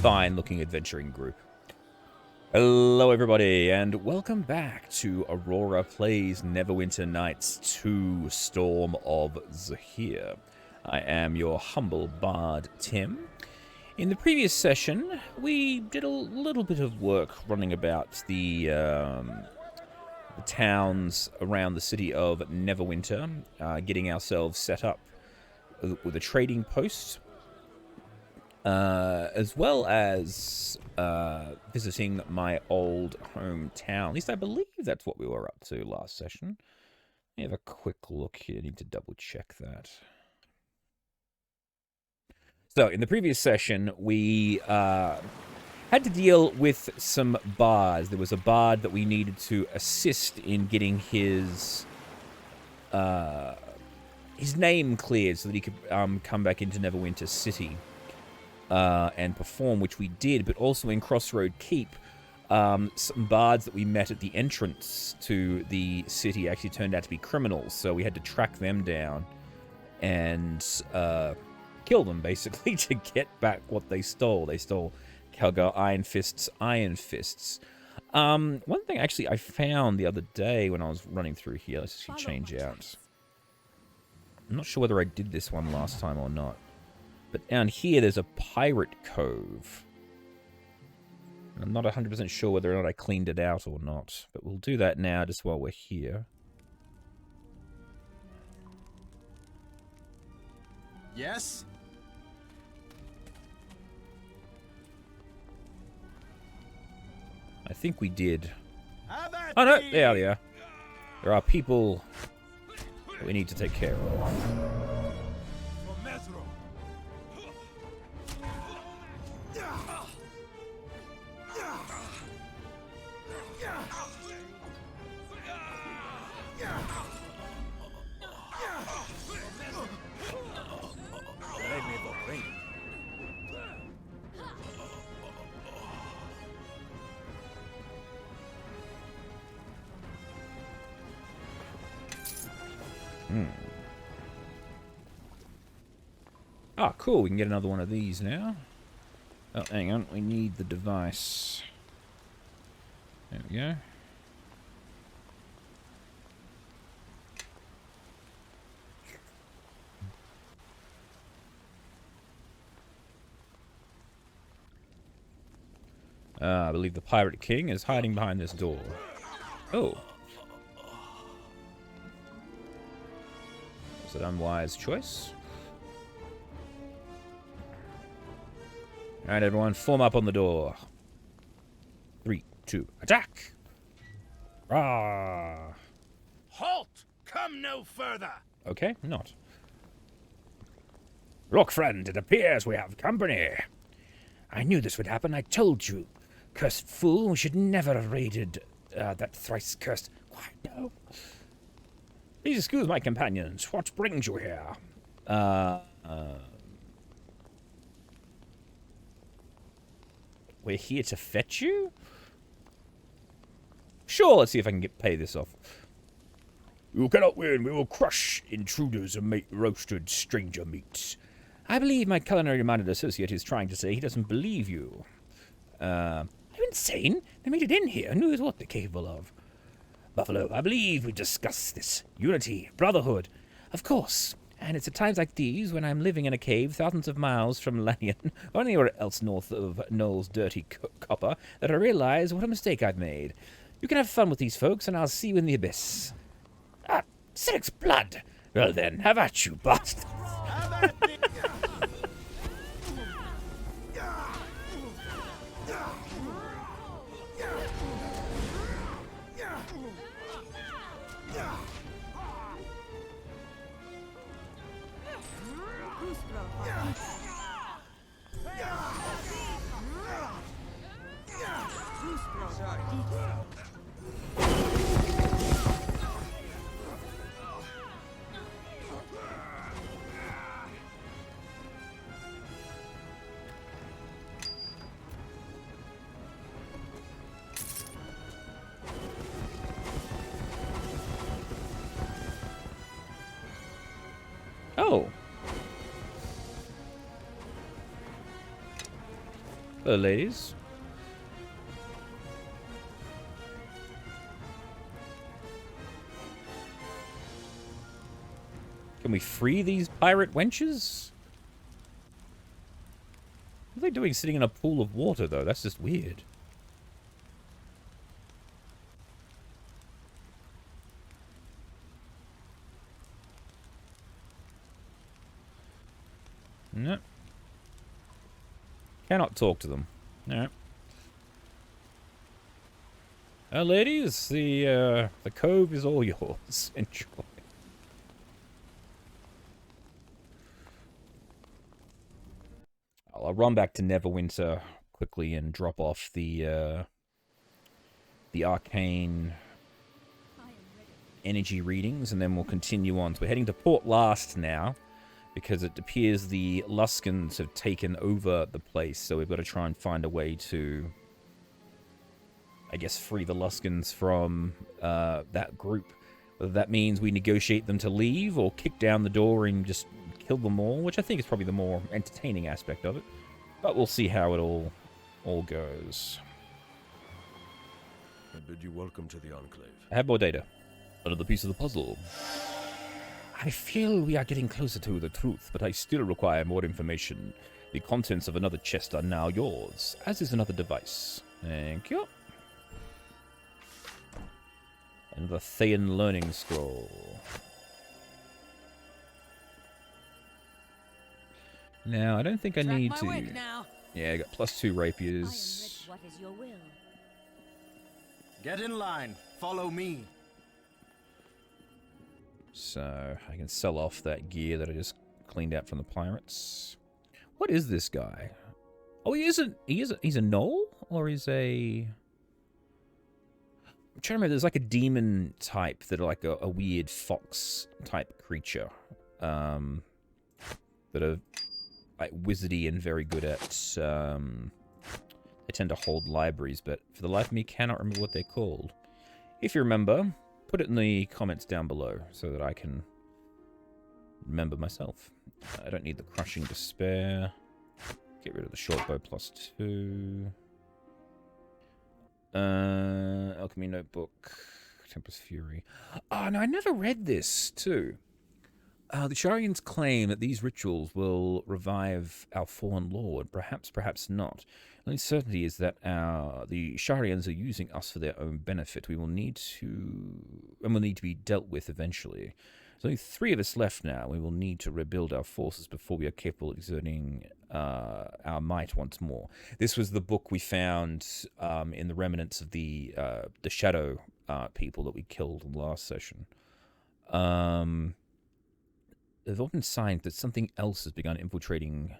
fine-looking adventuring group. Hello, everybody, and welcome back to Aurora Plays Neverwinter Nights 2 Storm of Zehir. I am your humble bard, Tim. In the previous session, we did a little bit of work running about the towns around the city of Neverwinter, getting ourselves set up with a trading post, as well as visiting my old hometown. At least I believe that's what we were up to last session. Let me have a quick look here. I need to double check that. So, in the previous session, we had to deal with some bards. There was a bard that we needed to assist in getting his name cleared so that he could come back into Neverwinter City and perform, which we did. But also in Crossroad Keep, some bards that we met at the entrance to the city actually turned out to be criminals. So we had to track them down and kill them, basically, to get back what they stole. They stole Calgar Iron Fists. One thing, actually, I found the other day when I was running through here. Let's actually change out. I'm not sure whether I did this one last time or not. But down here, there's a pirate cove. I'm not 100% sure whether or not I cleaned it out or not. But we'll do that now, just while we're here. Yes? I think we did. Oh no, there they are. There are people that we need to take care of. Ah, cool. We can get another one of these now. Oh, hang on. We need the device. There we go. I believe the Pirate King is hiding behind this door. Oh. Was it an unwise choice? Alright, everyone, form up on the door. 3, 2, attack! Rah! Halt! Come no further! Okay, not. Look, friend, it appears we have company. I knew this would happen, I told you. Cursed fool, we should never have raided that thrice cursed... Why, no. Please excuse my companions. What brings you here? We're here to fetch you? Sure, let's see if I can pay this off. You cannot win. We will crush intruders and make roasted stranger meat. I believe my culinary-minded associate is trying to say he doesn't believe you. Are you insane? They made it in here. Who knows what they're capable of? Buffalo, I believe we discussed this. Unity, brotherhood. Of course. And it's at times like these, when I'm living in a cave thousands of miles from Lanyon, or anywhere else north of Noel's dirty copper, that I realize what a mistake I've made. You can have fun with these folks, and I'll see you in the abyss. Ah, Cyric's blood! Well then, have at you, bastards! Hello, ladies. Can we free these pirate wenches? What are they doing sitting in a pool of water, though? That's just weird. No. Cannot talk to them. No. Ladies, the cove is all yours. Enjoy. I'll run back to Neverwinter quickly and drop off the arcane energy readings, and then we'll continue on. So we're heading to Port Last now, because it appears the Luskans have taken over the place, so we've got to try and find a way to, I guess, free the Luskans from that group. Whether that means we negotiate them to leave, or kick down the door and just kill them all, which I think is probably the more entertaining aspect of it. But we'll see how it all goes. I bid you welcome to the Enclave. I have more data. Another piece of the puzzle. I feel we are getting closer to the truth, but I still require more information. The contents of another chest are now yours, as is another device. Thank you. Another Thayan learning scroll. Now, I don't think I need to... Yeah, I got +2 rapiers. What is your will? Get in line. Follow me. So, I can sell off that gear that I just cleaned out from the pirates. What is this guy? Oh, he's a gnoll? Or he's a... I'm trying to remember, there's like a demon type that are like a weird fox type creature. That are like wizardy and very good at... they tend to hold libraries, but for the life of me, cannot remember what they're called. If you remember, put it in the comments down below so that I can remember myself. I don't need the Crushing Despair. Get rid of the Shortbow +2. Alchemy Notebook. Tempest Fury. Oh, no, I never read this, too. The Sharians claim that these rituals will revive our fallen lord. Perhaps, perhaps not. The only certainty is that the Sharians are using us for their own benefit. We will need to be dealt with eventually. There's only 3 of us left now. We will need to rebuild our forces before we are capable of exerting our might once more. This was the book we found in the remnants of the Shadow people that we killed in the last session. There's often signs that something else has begun infiltrating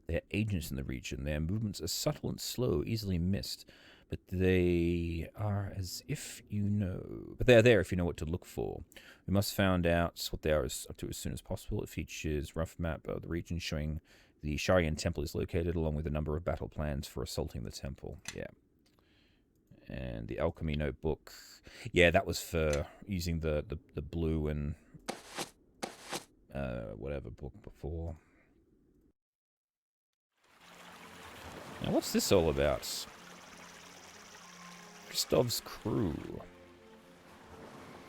their agents in the region. Their movements are subtle and slow, easily missed, but they are as if you know. But they are there if you know what to look for. We must find out what they are up to as soon as possible. It features a rough map of the region showing the Sharian temple is located, along with a number of battle plans for assaulting the temple. Yeah. And the alchemy notebook. Yeah, that was for using the blue and whatever book before. Now, what's this all about? Christov's crew.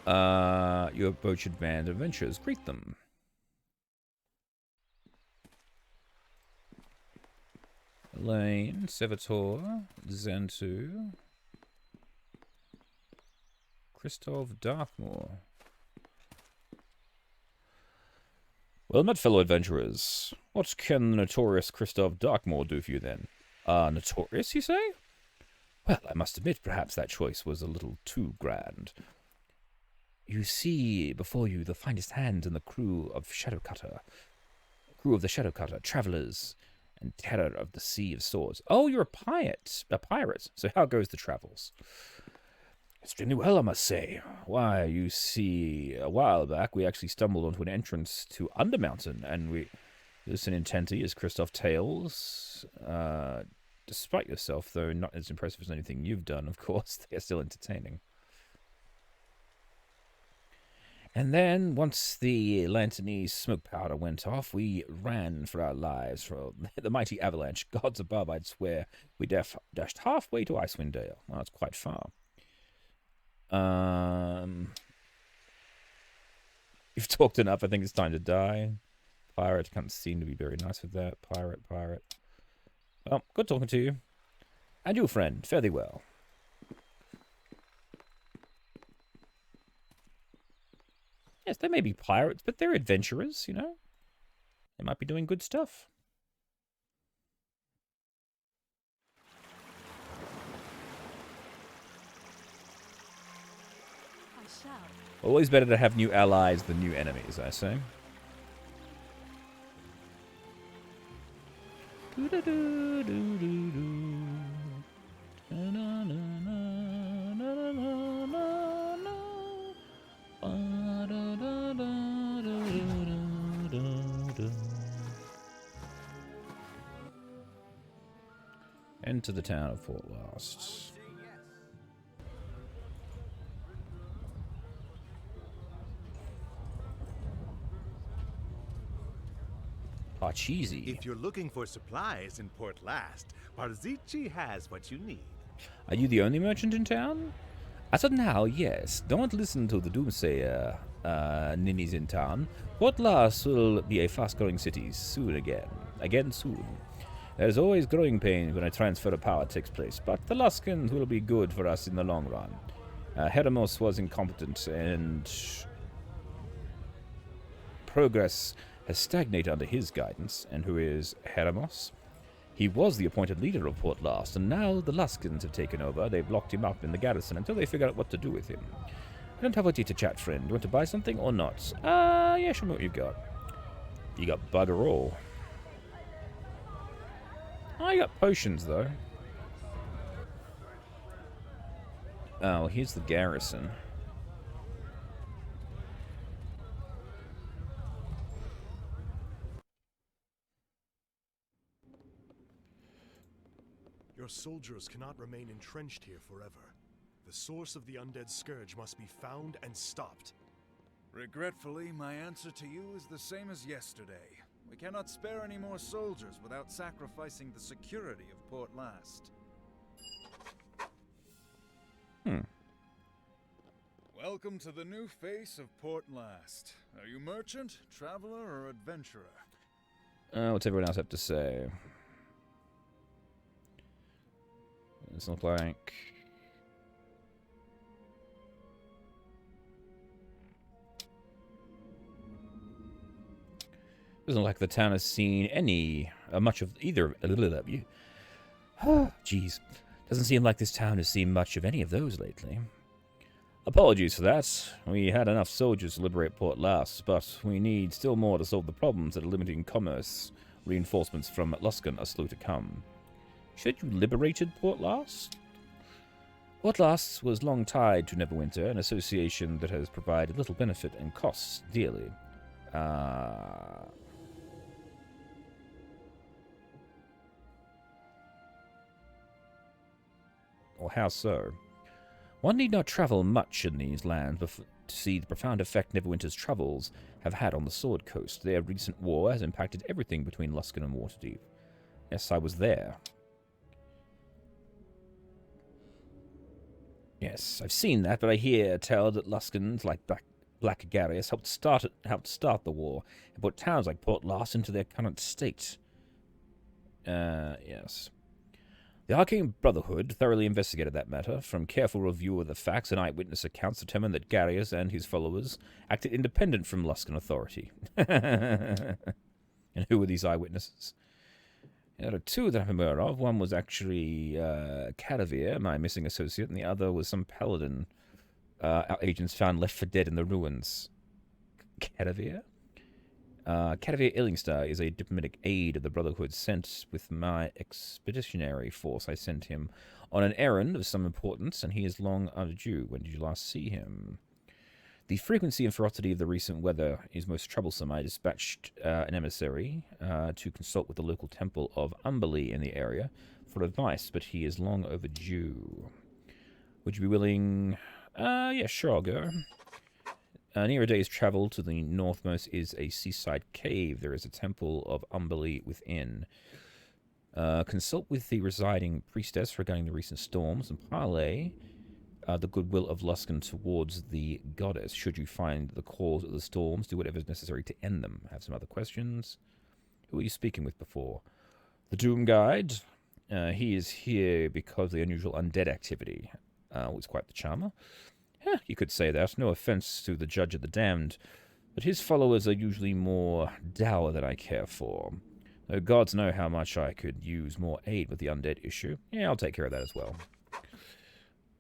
Your butchered band of adventurers. Greet them. Elaine, Sevator, Xantu, Christoph Darkmoor. Well met, fellow adventurers. What can the notorious Christoph Darkmoor do for you, then? Notorious, you say? Well, I must admit, perhaps that choice was a little too grand. You see before you the finest hands in the crew of Shadowcutter. Crew of the Shadowcutter, travelers, and terror of the Sea of Swords. Oh, you're a pirate. So how goes the travels? Extremely well, I must say. Why, you see, a while back we actually stumbled onto an entrance to Undermountain, and we listen intently as Christoph tales. Despite yourself, though not as impressive as anything you've done, of course, they are still entertaining. And then, once the Lantanese smoke powder went off, we ran for our lives from the mighty avalanche. Gods above, I'd swear we dashed halfway to Icewind Dale. Well, it's quite far. You've talked enough. I think it's time to die. Pirate can't seem to be very nice with that. Pirate. Well, good talking to you. And you, friend. Fare thee well. Yes, they may be pirates, but they're adventurers, you know? They might be doing good stuff. I shall. Always better to have new allies than new enemies, I say. Enter the town of Port Last. Parcheesi. If you're looking for supplies in Port Last, Parzici has what you need. Are you the only merchant in town? As of now, yes. Don't listen to the doomsayer ninnies in town. Port Last will be a fast-growing city soon again. Again soon. There's always growing pains when a transfer of power takes place, but the Luskans will be good for us in the long run. Heremos was incompetent, and progress has stagnated under his guidance. And who is Heremos? He was the appointed leader of Port Last, and now the Luskans have taken over. They've locked him up in the garrison until they figure out what to do with him. I don't have a tea to chat, friend. You want to buy something or not? Yeah, show me what you've got. You got bugger all. I got potions, though. Oh, here's the garrison. Your soldiers cannot remain entrenched here forever. The source of the undead scourge must be found and stopped. Regretfully, my answer to you is the same as yesterday. We cannot spare any more soldiers without sacrificing the security of Port Last. Welcome to the new face of Port Last. Are you merchant, traveler, or adventurer? What's everyone else have to say? It's not like... Doesn't look like the town has seen any, much of either. Jeez. Doesn't seem like this town has seen much of any of those lately. Apologies for that. We had enough soldiers to liberate Port Last, but we need still more to solve the problems that are limiting commerce. Reinforcements from Luskan are slow to come. You said you liberated Port Last? Port Last was long tied to Neverwinter, an association that has provided little benefit and costs dearly. Or how so? One need not travel much in these lands to see the profound effect Neverwinter's troubles have had on the Sword Coast. Their recent war has impacted everything between Luskan and Waterdeep. Yes, I was there. Yes, I've seen that, but I hear tell that Luskans, like Black Garius, helped start the war and put towns like Port Last into their current state. Yes. The Arcane Brotherhood thoroughly investigated that matter. From careful review of the facts and eyewitness accounts determined that Garius and his followers acted independent from Luskan authority. And who were these eyewitnesses? There are two that I'm aware of. One was actually Cadavir, my missing associate, and the other was some paladin our agents found left for dead in the ruins. Cadavir? Cadavir Illingstar is a diplomatic aide of the Brotherhood sent with my expeditionary force. I sent him on an errand of some importance, and he is long overdue. When did you last see him? The frequency and ferocity of the recent weather is most troublesome. I dispatched an emissary to consult with the local temple of Umberley in the area for advice, but he is long overdue. Would you be willing... yeah, sure, I'll go. Near a day's travel to the northmost is a seaside cave. There is a temple of Umbali within. Consult with the residing priestess regarding the recent storms and parley the goodwill of Luskan towards the goddess. Should you find the cause of the storms, do whatever is necessary to end them. I have some other questions. Who were you speaking with before? The Doom Guide. He is here because of the unusual undead activity. Was quite the charmer. You could say that. No offense to the Judge of the Damned, but his followers are usually more dour than I care for. Though gods know how much I could use more aid with the undead issue. Yeah, I'll take care of that as well.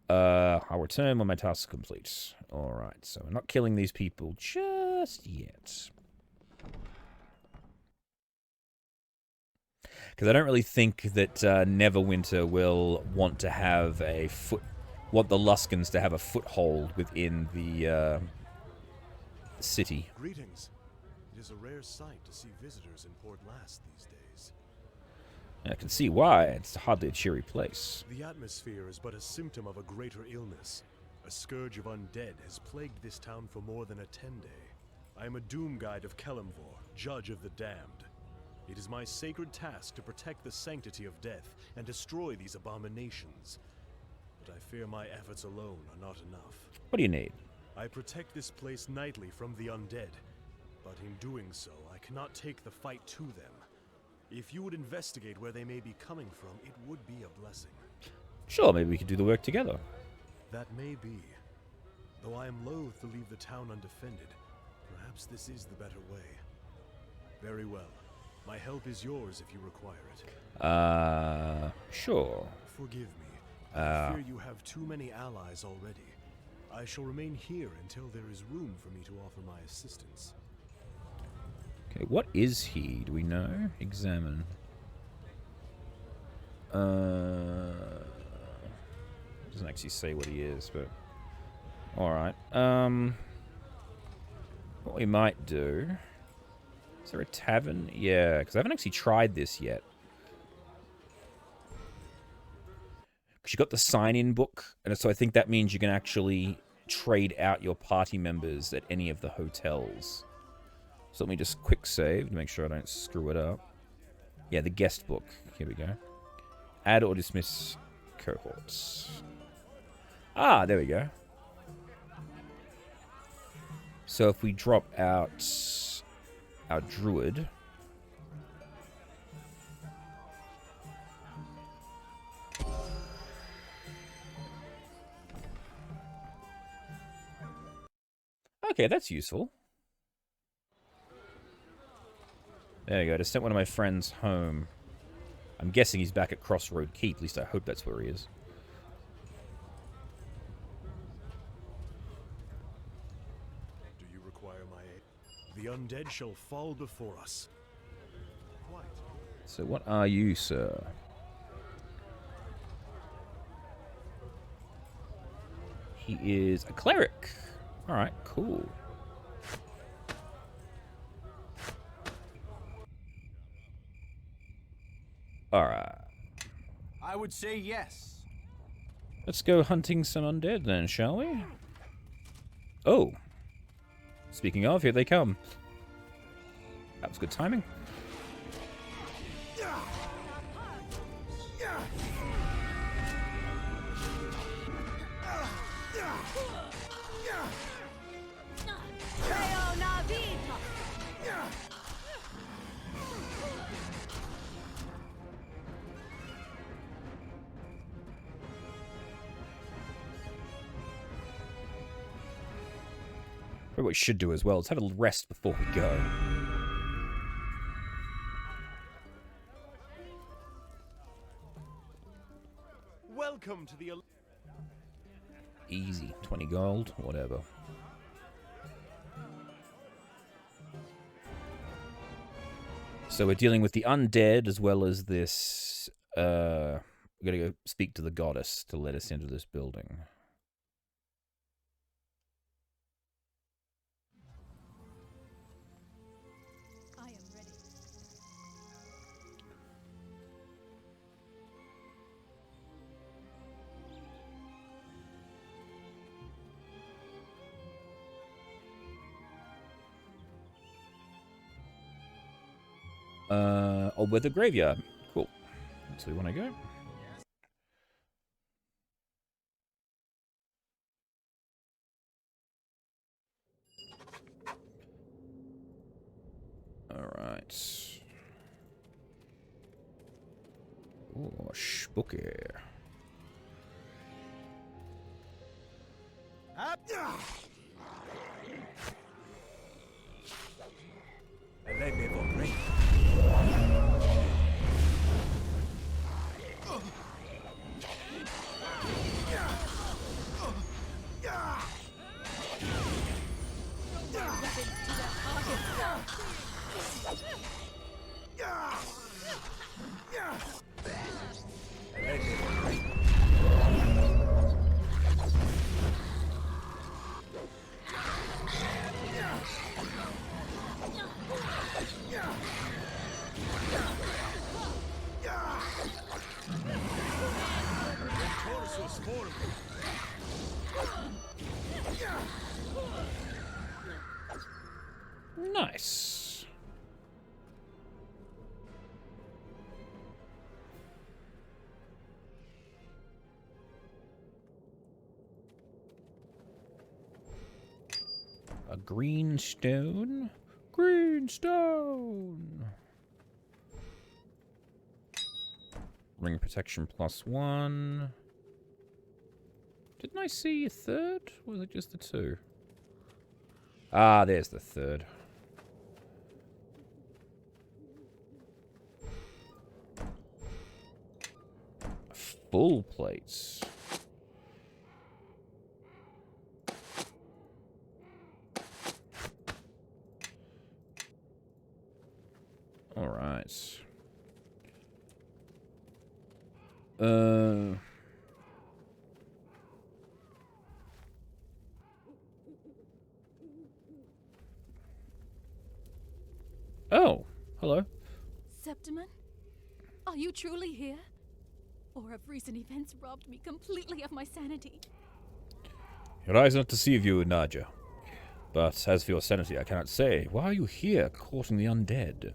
I'll return when my task is complete. Alright, so we're not killing these people just yet. Because I don't really think that Neverwinter will want to have want the Luskans to have a foothold within the city. Greetings. It is a rare sight to see visitors in Port Last these days. I can see why. It's hardly a cheery place. The atmosphere is but a symptom of a greater illness. A scourge of undead has plagued this town for more than a 10-day. I am a Doom Guide of Kelemvor, Judge of the Damned. It is my sacred task to protect the sanctity of death and destroy these abominations. But I fear my efforts alone are not enough. What do you need? I protect this place nightly from the undead, but in doing so, I cannot take the fight to them. If you would investigate where they may be coming from, it would be a blessing. Sure, maybe we could do the work together. That may be. Though I am loath to leave the town undefended, perhaps this is the better way. Very well. My help is yours if you require it. Sure. Forgive me. I fear you have too many allies already. I shall remain here until there is room for me to offer my assistance. Okay, what is he? Do we know? Examine. Doesn't actually say what he is, but... Alright. What we might do... Is there a tavern? Yeah, because I haven't actually tried this yet. Because you got the sign-in book, and so I think that means you can actually trade out your party members at any of the hotels. So let me just quick save to make sure I don't screw it up. Yeah, the guest book. Here we go. Add or dismiss cohorts. Ah, there we go. So if we drop out our druid... Okay, that's useful. There you go. Just sent one of my friends home. I'm guessing he's back at Crossroad Keep. At least I hope that's where he is. Do you require my aid? The undead shall fall before us. Quite. So what are you, sir? He is a cleric. Alright, cool. Alright. I would say yes. Let's go hunting some undead then, shall we? Oh. Speaking of, here they come. That was good timing. What we should do as well is have a little rest before we go. Welcome to the... Easy. 20 gold, whatever. So we're dealing with the undead as well as this... we're going to go speak to the goddess to let us into this building. Old Weather Graveyard. Cool. That's where we want to go. Alright. Oh, spooky. Nice. A green stone. Green stone. Ring protection +1. Didn't I see a third? Or was it just the two? Ah, there's the third. Full plates. All right. Oh, hello. Septimon? Are you truly here? Or have recent events robbed me completely of my sanity? Your eyes not to deceive you, Naja. But as for your sanity, I cannot say. Why are you here, courting the undead?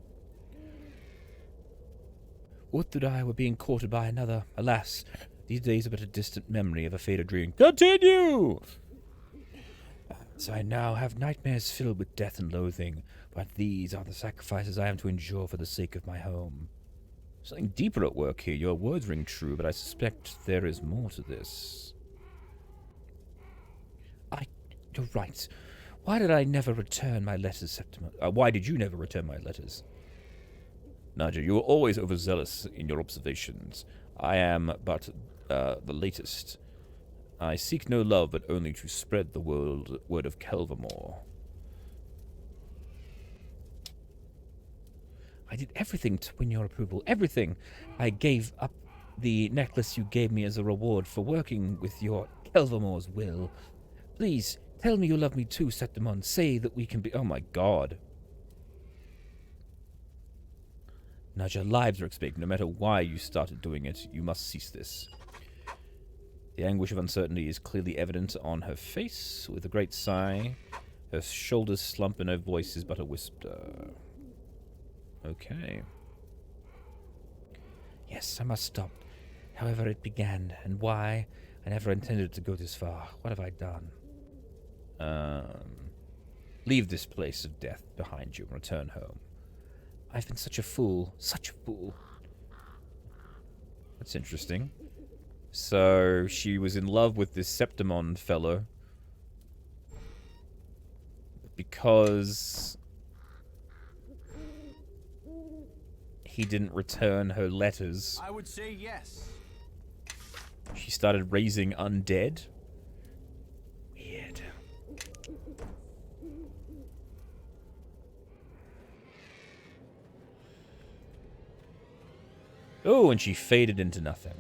Would that I were being courted by another. Alas, these days are but a distant memory of a faded dream. Continue! So I now have nightmares filled with death and loathing, but these are the sacrifices I am to endure for the sake of my home. Something deeper at work here. Your words ring true, but I suspect there is more to this. You're right. Why did I never return my letters, Septima? Why did you never return my letters? Naja, you were always overzealous in your observations. I am but the latest. I seek no love, but only to spread the word of Kelvermore. I did everything to win your approval. Everything. I gave up the necklace you gave me as a reward for working with your Kelvermore's will. Please, tell me you love me too, Septimon. Say that we can be... Oh my god. Naja, lives are at stake. No matter why you started doing it, you must cease this. The anguish of uncertainty is clearly evident on her face. With a great sigh, her shoulders slump and her voice is but a whisper. Okay. Yes, I must stop. However it began, and why, I never intended to go this far. What have I done? Leave this place of death behind you and return home. I've been such a fool. Such a fool. That's interesting. So, she was in love with this Septimon fellow. Because... he didn't return her letters. I would say yes. She started raising undead. Weird. Oh, and she faded into nothing.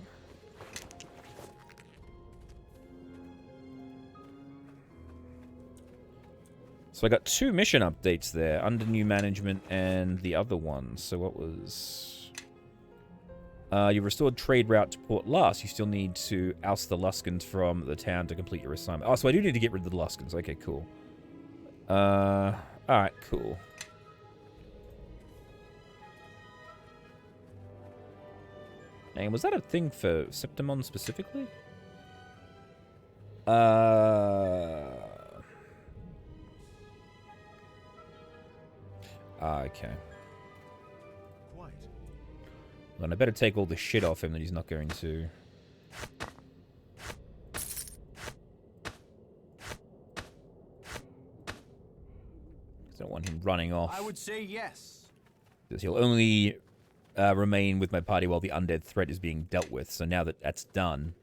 So I got 2 mission updates there, under new management and the other one. So what was... you restored trade route to Port Last. You still need to oust the Luskans from the town to complete your assignment. Oh, so I do need to get rid of the Luskans. Okay, cool. Alright, cool. And was that a thing for Septimon specifically? Okay. Quite. Then I better take all the shit off him that he's not going to. I don't want him running off. I would say yes. Because he'll only remain with my party while the undead threat is being dealt with. So now that that's done...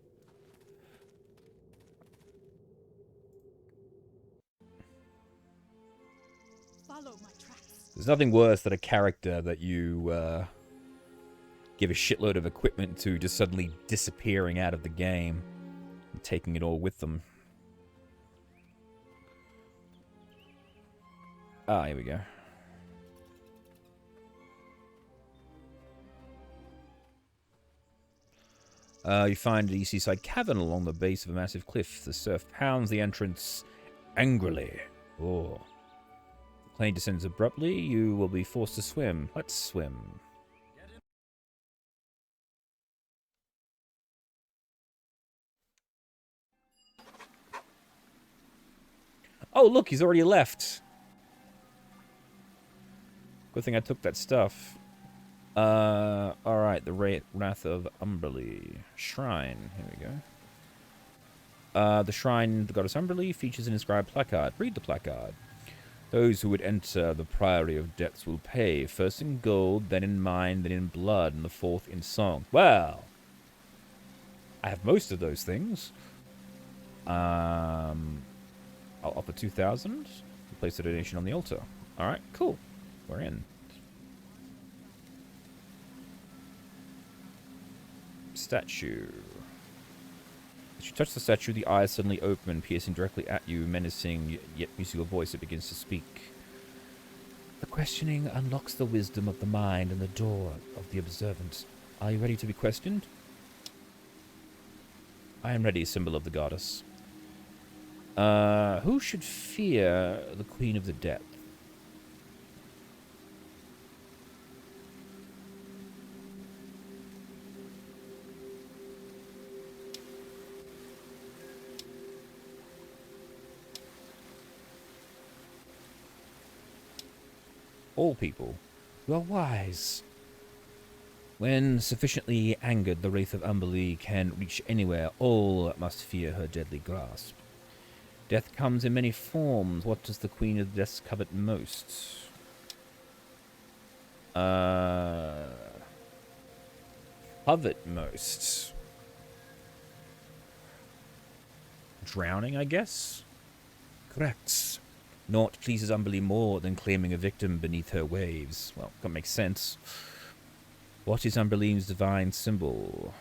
Follow my tracks. There's nothing worse than a character that you give a shitload of equipment to just suddenly disappearing out of the game and taking it all with them. Ah, here we go. You find a seaside cavern along the base of a massive cliff. The surf pounds the entrance angrily. Oh. The plane descends abruptly. You will be forced to swim. Let's swim. Oh, look, he's already left. Good thing I took that stuff. Alright, the Wrath of Umberlee. Shrine. Here we go. The shrine, the goddess Umberlee, features an inscribed placard. Read the placard. Those who would enter the Priory of Depths will pay, first in gold, then in mind, then in blood, and the fourth in song. Well, I have most of those things. I'll offer 2,000. Place a donation on the altar. Alright, cool. We're in. Statue. As you touch the statue, the eyes suddenly open, piercing directly at you, menacing, yet musical voice. It begins to speak. The questioning unlocks the wisdom of the mind and the door of the observant. Are you ready to be questioned? I am ready, symbol of the goddess. Who should fear the Queen of the Depth? All people. You are wise. When sufficiently angered, the Wraith of Umberlee can reach anywhere. All must fear her deadly grasp. Death comes in many forms. What does the Queen of Death covet most? Covet most. Drowning, I guess? Correct. Naught pleases Umberlee more than claiming a victim beneath her waves. Well, that makes sense. What is Umberlee's divine symbol?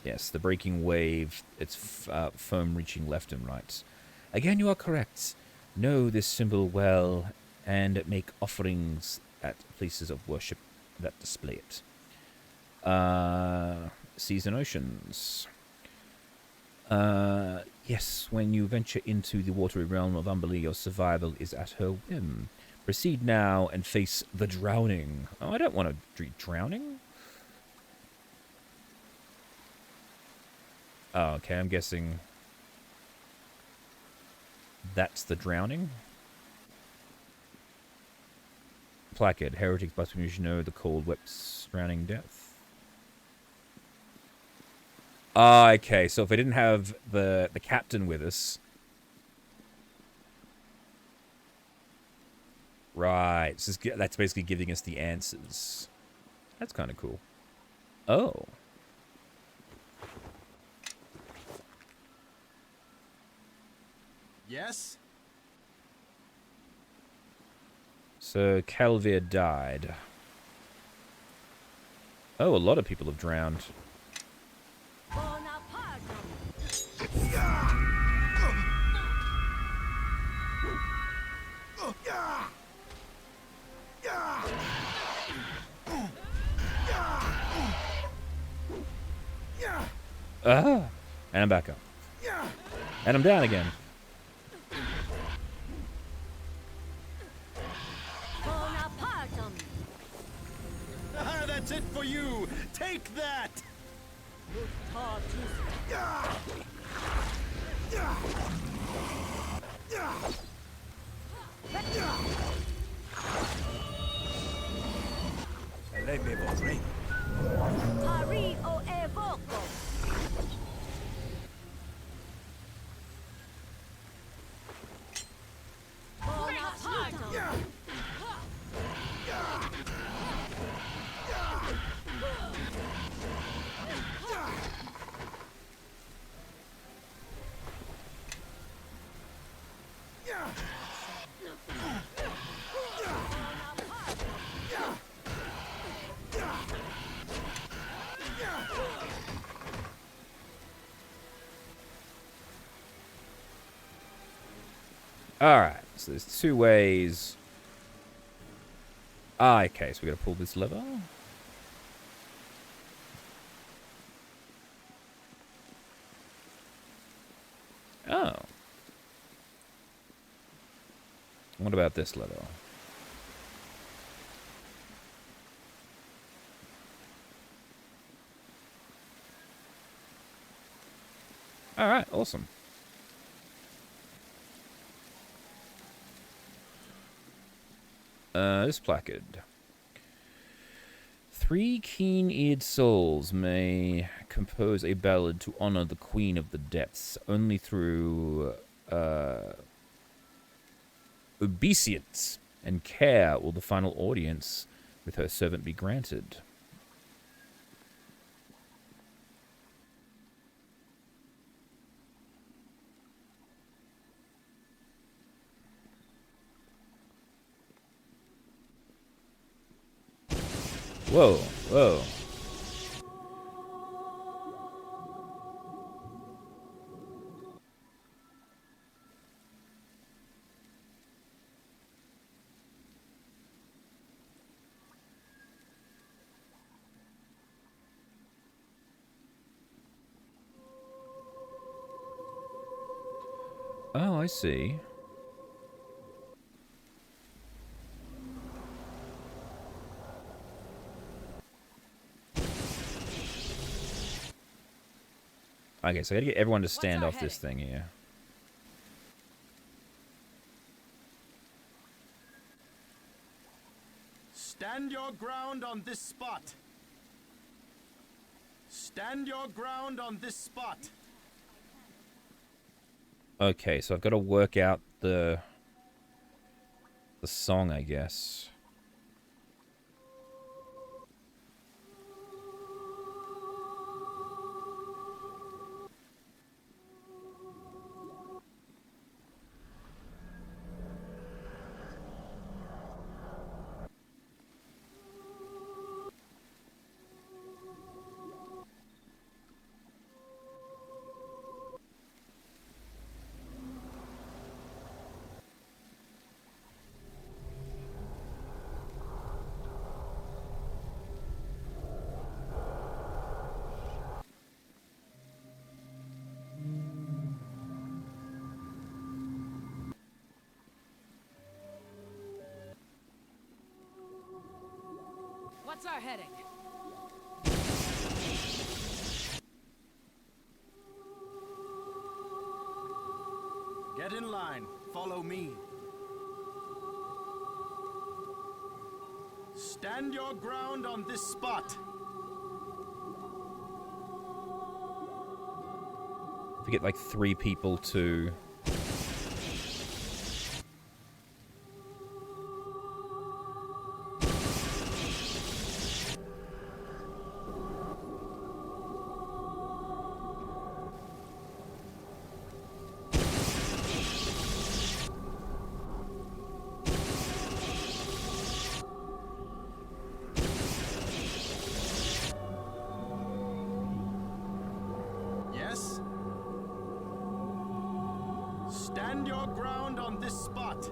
Yes, the breaking wave. It's foam reaching left and right. Again, you are correct. Know this symbol well and make offerings at places of worship that display it. Seas and oceans. Yes, when you venture into the watery realm of Umberlee, your survival is at her whim. Proceed now and face the drowning. Oh, I don't want to be drowning. Oh, okay, I'm guessing that's the drowning. Placard. Heretics blasphemers know the cold, wet, drowning death. Ah, okay, so if I didn't have the captain with us... Right, so that's basically giving us the answers. That's kind of cool. Oh. Yes? So, Calvir died. Oh, a lot of people have drowned. Ah, and I'm back up. And I'm down again. Ah, that That's it for you! Take that! Pari o evoco. Bonaparte. Alright, so there's two ways. Ah, okay, so we gotta pull this lever. Oh. What about this lever? Alright, awesome. This placard. 3 keen-eared souls may compose a ballad to honor the Queen of the Depths. Only through obeisance and care will the final audience with her servant be granted. Whoa, whoa. Oh, I see. Okay, so I gotta get everyone to stand off this thing here. Stand your ground on this spot. Stand your ground on this spot. Okay, so I've got to work out the song, I guess. What's our heading? Get in line. Follow me. Stand your ground on this spot. If we get like 3 people to... Yes? Stand your ground on this spot.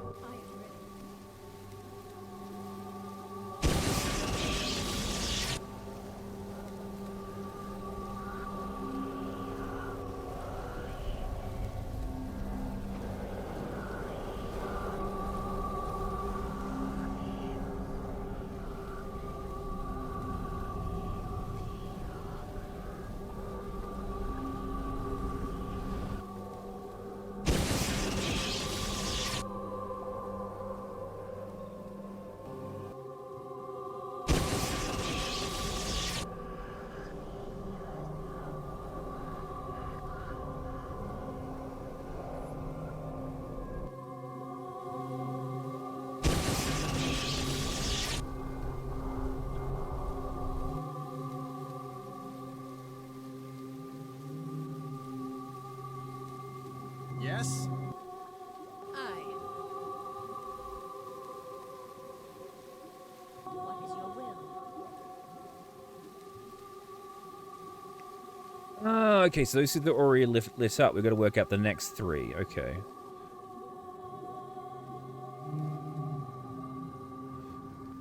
Oh, okay, so this is the already lit up. We've got to work out the next 3. Okay.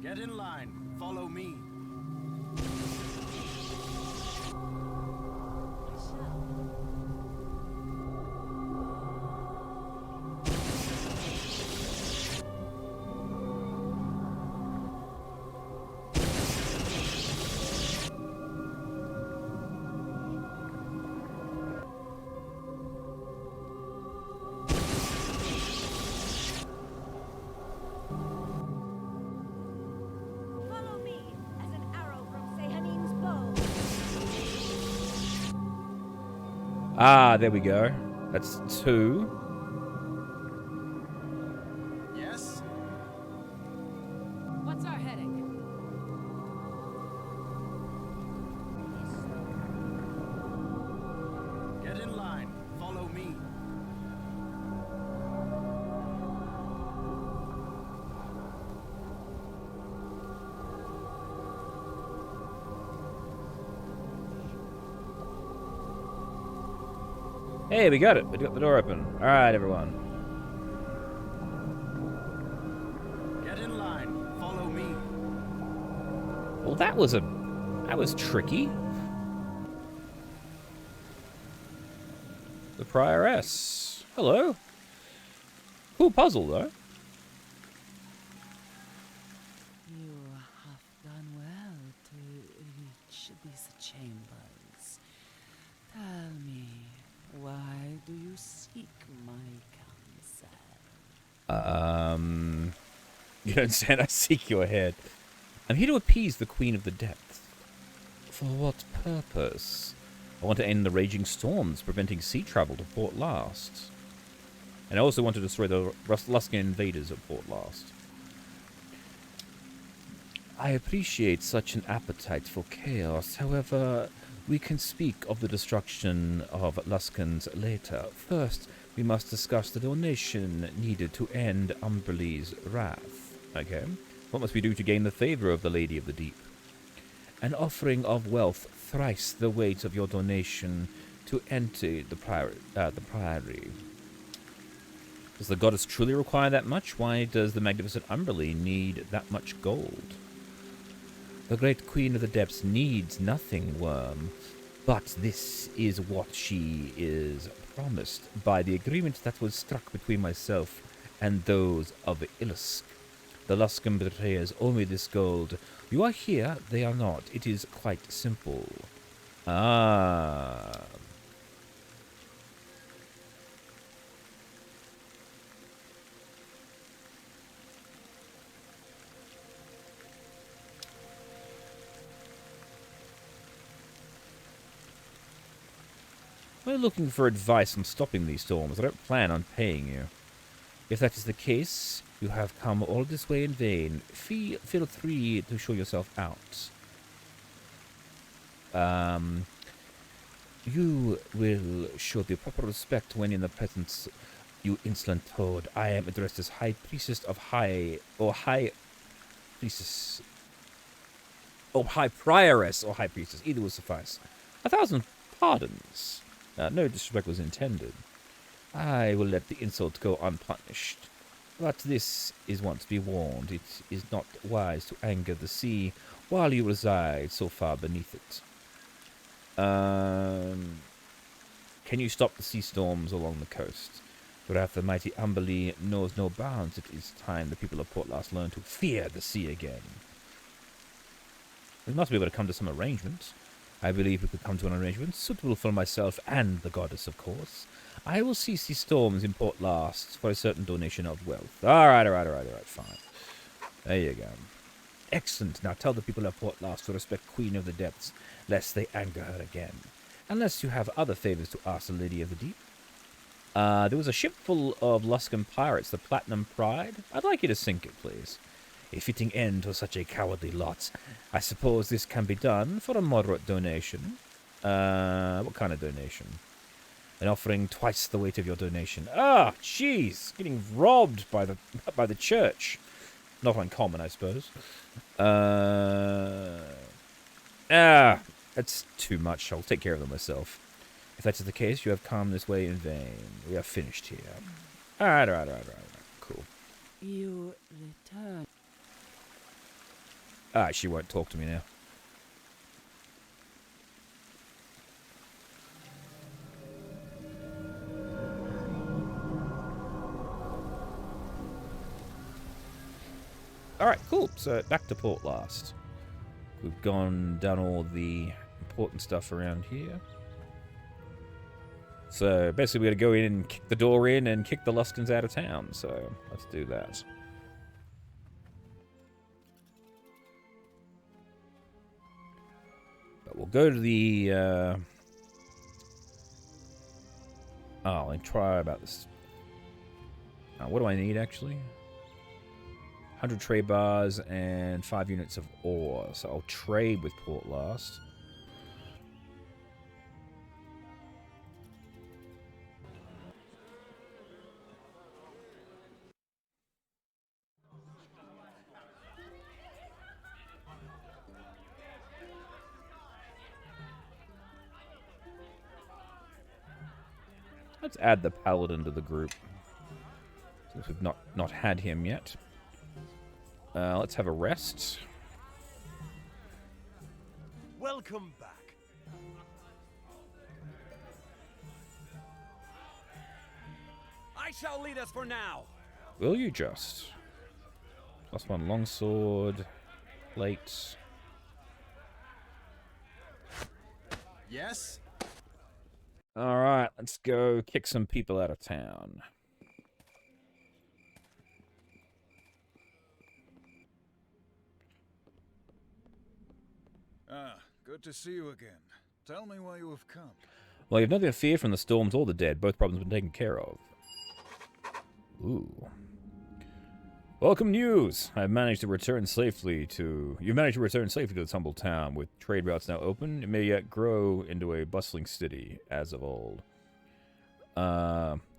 Get in line. Follow me. Follow me as an arrow from Sehanim's bow. Ah, there we go. That's 2. Yes? What's our heading? Get in line. Follow me. Hey, we got it. We got the door open. All right, everyone. Get in line. Follow me. Well, that was tricky. The Prioress. Hello. Cool puzzle, though. You have done well to reach these chambers. Tell me, why do you seek my counsel? You don't understand. I seek your head. I'm here to appease the Queen of the Depths. For what purpose? I want to end the raging storms preventing sea travel to Port Last. And I also want to destroy the Luskan invaders at Port Last. I appreciate such an appetite for chaos. However, we can speak of the destruction of Luskans later. First, we must discuss the donation needed to end Umberlee's wrath. Okay. What must we do to gain the favor of the Lady of the Deep? An offering of wealth thrice the weight of your donation to enter the priory. Does the goddess truly require that much? Why does the magnificent Umberlee need that much gold? The great Queen of the Depths needs nothing, Worm, but this is what she is promised by the agreement that was struck between myself and those of Illusk. The Luskan betrayers owe me this gold. You are here, they are not. It is quite simple. Ah. We're looking for advice on stopping these storms. I don't plan on paying you. If that is the case, you have come all this way in vain. Feel free to show yourself out. You will show the proper respect when in the presence, you insolent toad. I am addressed as High Priestess of High Priestess. Oh, High Prioress or High Priestess. Either will suffice. 1,000 pardons. No disrespect was intended. I will let the insult go unpunished. But this is one to be warned. It is not wise to anger the sea while you reside so far beneath it. Can you stop the sea storms along the coast? Whereas the mighty Umberlee knows no bounds, it is time the people of Port Last learn to fear the sea again. We must be able to come to some arrangement. I believe we could come to an arrangement suitable for myself and the goddess, of course. I will cease these storms in Port Last for a certain donation of wealth. All right, fine. There you go. Excellent. Now tell the people of Port Last to respect Queen of the Depths, lest they anger her again. Unless you have other favors to ask the Lady of the Deep. There was a ship full of Luskan pirates, the Platinum Pride. I'd like you to sink it, please. A fitting end to such a cowardly lot. I suppose this can be done for a moderate donation. What kind of donation? An offering twice the weight of your donation. Ah, jeez, getting robbed by the church. Not uncommon, I suppose. That's too much. I'll take care of them myself. If that's the case, you have come this way in vain. We are finished here. Alright. Cool. You return. Ah, she won't talk to me now. Alright, cool. So, back to Port Last. We've done all the important stuff around here. So, basically, we gotta go in and kick the door in and kick the Luskans out of town. So, let's do that. But we'll go to the, oh, and try about this. What do I need, actually? 100 trade bars and 5 units of ore. So I'll trade with Port Last. Let's add the paladin to the group, since we've not had him yet. Let's have a rest. Welcome back. I shall lead us for now. Will you just? Plus 1 longsword, plate. Yes? Alright, let's go kick some people out of town. Ah, good to see you again. Tell me why you have come. Well, you've nothing to fear from the storms or the dead. Both problems have been taken care of. Ooh. Welcome news! You've managed to return safely to this humble town. With trade routes now open, it may yet grow into a bustling city, as of old.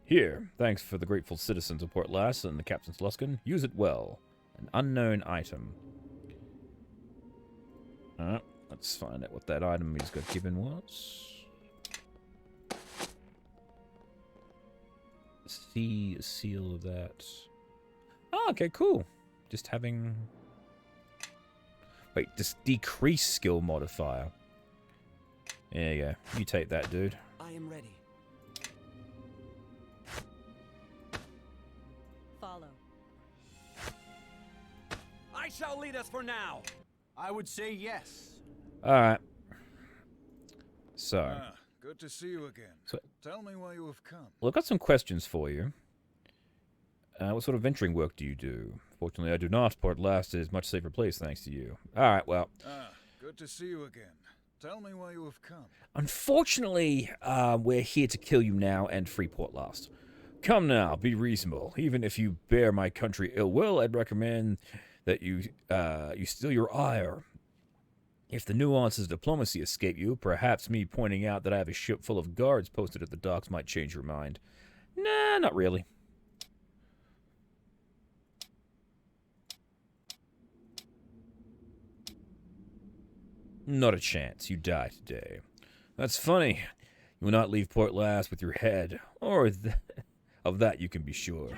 Here, thanks for the grateful citizens of Port Last and the Captain's Luskan. Use it well. An unknown item. Let's find out what that item he's got given was. See a seal of that. Oh, okay, cool. Just having... Wait, just decrease skill modifier. There you go. You take that, dude. I am ready. Follow. I shall lead us for now. I would say yes. Alright. So. Ah, good to see you again. Tell me why you have come. Well, I've got some questions for you. What sort of venturing work do you do? Fortunately, I do not. Port Last is a much safer place thanks to you. Alright, well. Ah, good to see you again. Tell me why you have come. Unfortunately, we're here to kill you now and free Port Last. Come now, be reasonable. Even if you bear my country ill will, I'd recommend that you still your ire. If the nuances of diplomacy escape you, perhaps me pointing out that I have a ship full of guards posted at the docks might change your mind. Nah, not really. Not a chance. You die today. That's funny. You will not leave Port Last with your head, or of that you can be sure.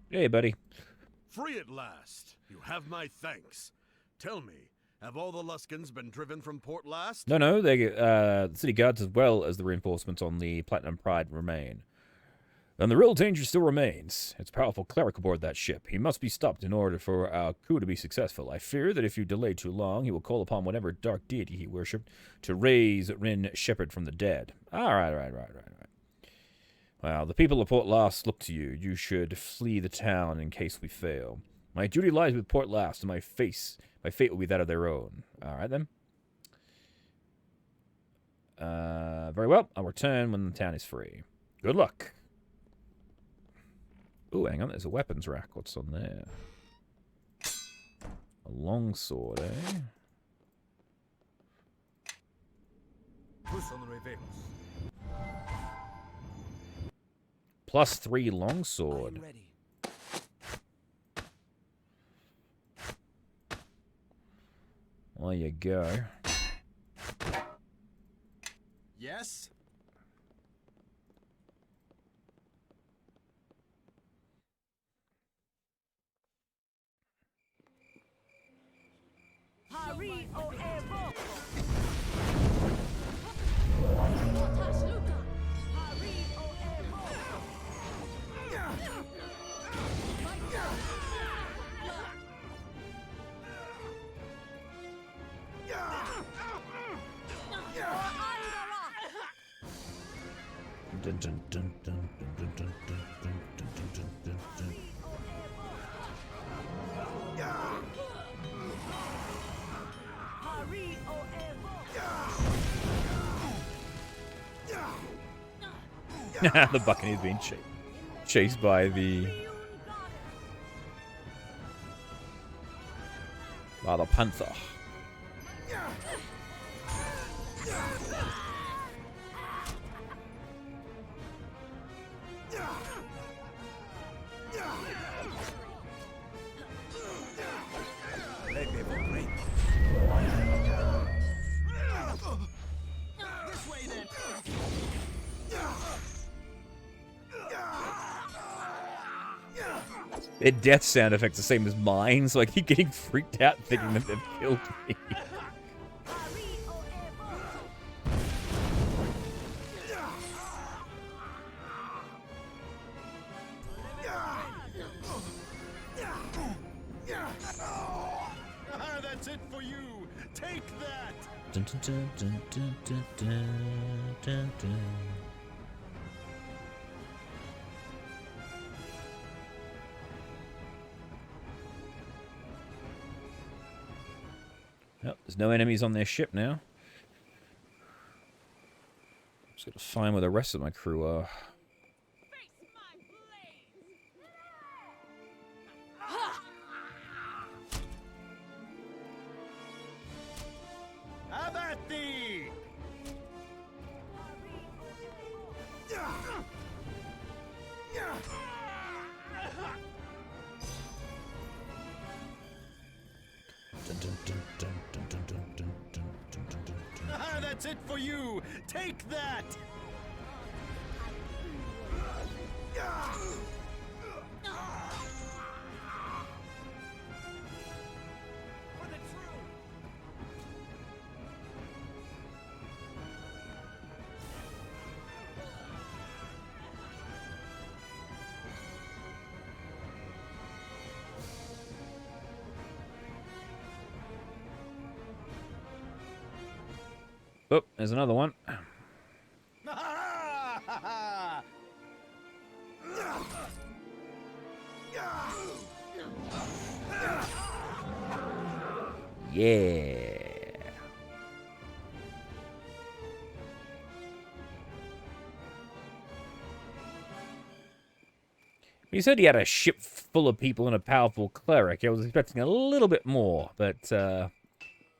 Hey, buddy. Free at last. You have my thanks. Tell me, have all the Luskans been driven from Port Last? No, the city guards as well as the reinforcements on the Platinum Pride remain. And the real danger still remains. It's a powerful cleric aboard that ship. He must be stopped in order for our coup to be successful. I fear that if you delay too long, he will call upon whatever dark deity he worshipped to raise Rin Shepherd from the dead. Right. Well, the people of Port Last look to you. You should flee the town in case we fail. My duty lies with Port Last, and my fate will be that of their own. All right, then. Very well. I'll return when the town is free. Good luck. Ooh, hang on. There's a weapons rack. What's on there? A longsword, eh? +3 longsword. There you go. Yes? Hari o Evo. Hari o Evo. Dun, dun, dun, dun, dun, dun, dun, dun, dun, dun, dun, dun. Hari o Evo. The Buccaneers being chased by the panther. This way then. Their death sound effect's the same as mine, so I keep getting freaked out thinking that they've killed me. Hari o Evo. Ah, that's it for you. Take that. Dun, dun, dun, dun, dun, dun, dun, dun, dun. Well, there's no enemies on their ship now. Just gotta find where the rest of my crew are. Have at thee. Dun, dun, dun, dun, dun, dun, dun, dun, dun, dun, dun, dun, dun. Ah, that's it for you. Take that. Oh, there's another one. Yeah. He said he had a ship full of people and a powerful cleric. I was expecting a little bit more, but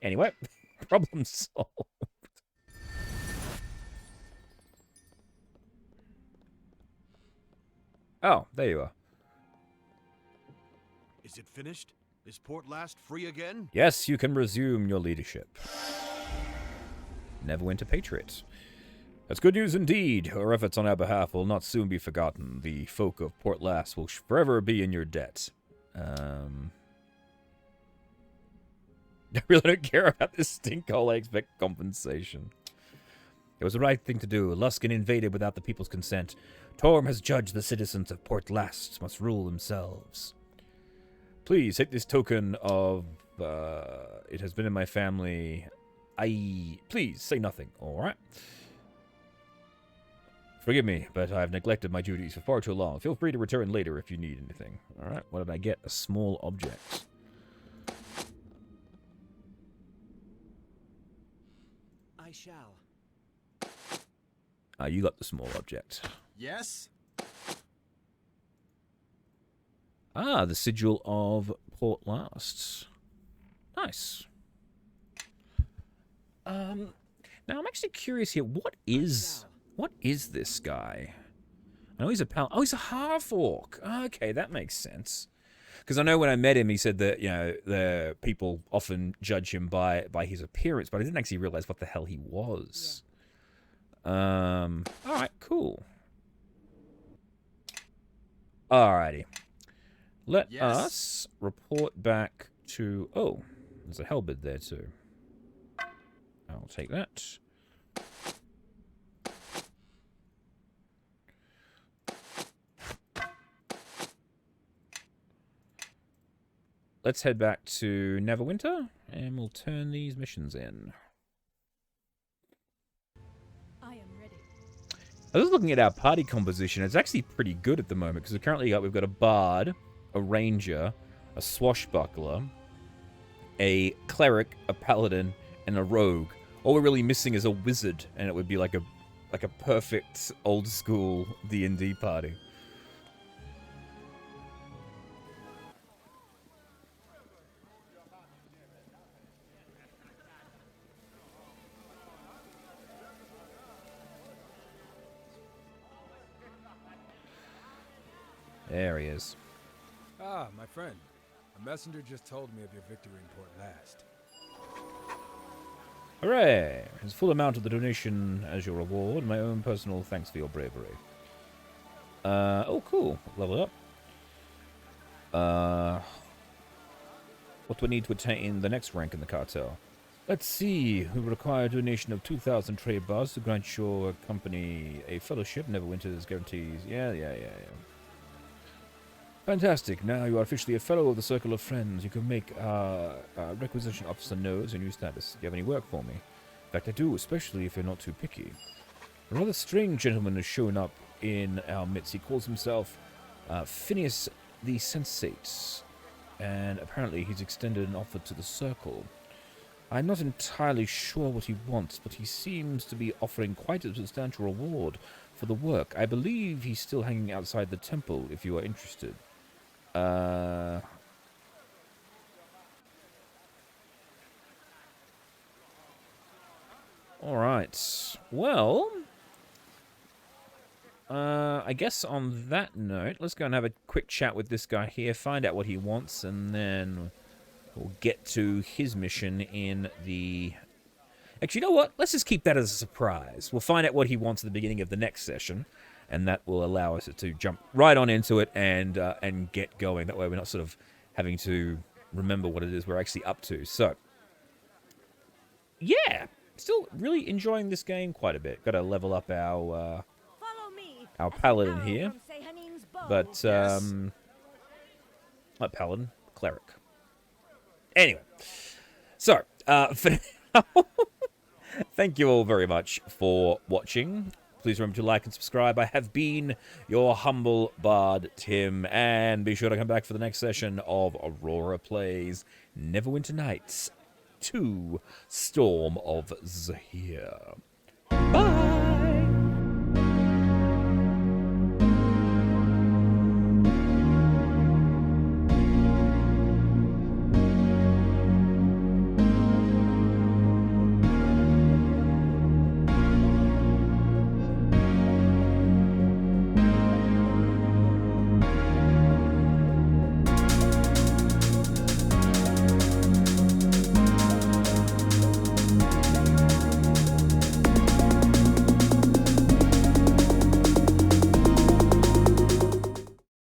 anyway, problem solved. Oh, there you are. Is it finished? Is Port Last free again? Yes, you can resume your leadership. Neverwinter Patriots. That's good news indeed. Our efforts on our behalf will not soon be forgotten. The folk of Port Last will forever be in your debt. I really don't care about this stinkhole. I expect compensation. It was the right thing to do. Luskan invaded without the people's consent. Torm has judged the citizens of Port Last must rule themselves. Please take this token of, it has been in my family. Please say nothing, alright? Forgive me, but I've neglected my duties for far too long. Feel free to return later if you need anything. Alright, what did I get? A small object. I shall. You got the small object. Yes? Ah, the sigil of Port Last. Nice. Now I'm actually curious here. What is this guy? I know he's a pal. Oh, he's a half-orc. Okay, that makes sense. Because I know when I met him, he said that, you know, the people often judge him by his appearance, but I didn't actually realize what the hell he was. Yeah. All right, cool. Alrighty. Let us report back to... Oh, there's a halberd there too. I'll take that. Let's head back to Neverwinter, and we'll turn these missions in. I am ready. I was looking at our party composition. It's actually pretty good at the moment, because we've got a bard, a ranger, a swashbuckler, a cleric, a paladin, and a rogue. All we're really missing is a wizard, and it would be like a perfect old school D&D party. There he is. Ah, my friend. A messenger just told me of your victory in Port Last. Hooray! His full amount of the donation as your reward. My own personal thanks for your bravery. Oh, cool. Level up. What do we need to attain the next rank in the cartel? Let's see. We require a donation of 2,000 trade bars to grant your company a fellowship. Neverwinter's guarantees. Yeah. Fantastic. Now you are officially a fellow of the Circle of Friends. You can make requisition officer knows your new status. Do you have any work for me? In fact, I do, especially if you're not too picky. A rather strange gentleman has shown up in our midst. He calls himself Phineas the Sensate, and apparently he's extended an offer to the Circle. I'm not entirely sure what he wants, but he seems to be offering quite a substantial reward for the work. I believe he's still hanging outside the temple, if you are interested. Alright. Well, I guess on that note, let's go and have a quick chat with this guy here, find out what he wants, and then we'll get to his mission in the... Actually, you know what? Let's just keep that as a surprise. We'll find out what he wants at the beginning of the next session, and that will allow us to jump right on into it and get going. That way we're not sort of having to remember what it is we're actually up to. So, yeah, still really enjoying this game quite a bit. Got to level up our paladin here, but not paladin, cleric. Anyway, so for now, thank you all very much for watching. Please remember to like and subscribe. I have been your humble bard, Tim, and be sure to come back for the next session of Aurora Plays Neverwinter Nights 2 Storm of Zehir. Bye!